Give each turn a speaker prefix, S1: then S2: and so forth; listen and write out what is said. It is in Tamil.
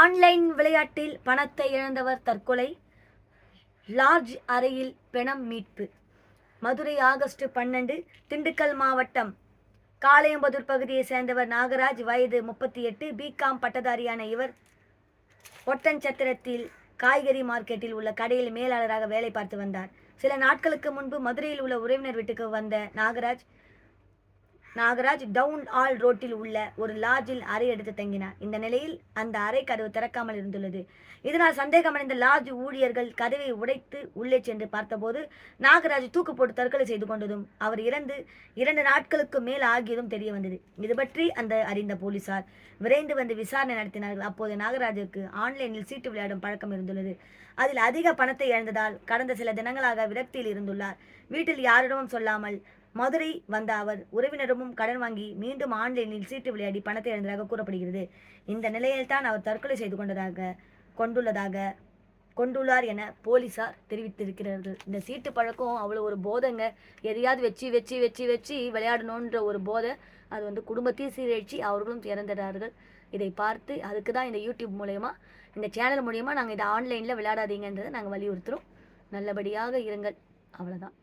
S1: ஆன்லைன் விளையாட்டில் பணத்தை இழந்தவர் தற்கொலை. லார்ஜ் அறையில் பிணம் மீட்பு. மதுரை ஆகஸ்ட் 12. திண்டுக்கல் மாவட்டம் காளையம்பதூர் பகுதியை சேர்ந்தவர் நாகராஜ், வயது 38. பிகாம் பட்டதாரியான இவர் ஒட்டன்சத்திரத்தில் காய்கறி மார்க்கெட்டில் உள்ள கடையில் மேலாளராக வேலை பார்த்து வந்தார். சில நாட்களுக்கு முன்பு மதுரையில் உள்ள உறவினர் வீட்டுக்கு வந்த நாகராஜ் டவுன் ஆல் ரோட்டில் உள்ள ஒரு லாட்ஜில் அறை எடுத்து தங்கினார். இந்த நிலையில் அந்த அறை கதவு திறக்காமல் இருந்துள்ளது. இதனால் சந்தேகமடைந்த லாட்ஜ் ஊழியர்கள் கதவை உடைத்து உள்ளே சென்று பார்த்தபோது நாகராஜ் தூக்கு போட்டு தற்கொலை செய்து கொண்டதும் அவர் இறந்து 2 நாட்களுக்கு மேல் ஆகியதும் தெரிய வந்தது. இது பற்றி அறிந்த போலீசார் விரைந்து வந்து விசாரணை நடத்தினார்கள். அப்போது நாகராஜுக்கு ஆன்லைனில் சீட்டு விளையாடும் பழக்கம் இருந்துள்ளது. அதில் அதிக பணத்தை இழந்ததால் கடந்த சில தினங்களாக விரக்தியில் இருந்துள்ளார். வீட்டில் யாரிடமும் சொல்லாமல் மதுரை வந்த அவர் உறவினரிடமும் கடன் வாங்கி மீண்டும் ஆன்லைனில் சீட்டு விளையாடி பணத்தை இழந்ததாக கூறப்படுகிறது. இந்த நிலையில்தான் அவர் தற்கொலை செய்து கொண்டுள்ளார் என போலீசார் தெரிவித்திருக்கிறார்கள். இந்த சீட்டு பழக்கம் அவ்வளோ ஒரு போதைங்க. எதையாவது வச்சு விளையாடணுன்ற ஒரு போதை. அது குடும்பத்தையும் சீரழிச்சு அவர்களும் இறந்துடுறார்கள். இதை பார்த்து அதுக்கு தான் இந்த யூடியூப் மூலயமா, இந்த சேனல் மூலயமா நாங்கள் இதை ஆன்லைனில் விளையாடாதீங்கன்றதை நாங்கள் வலியுறுத்துகிறோம். நல்லபடியாக இருங்கள். அவ்வளோதான்.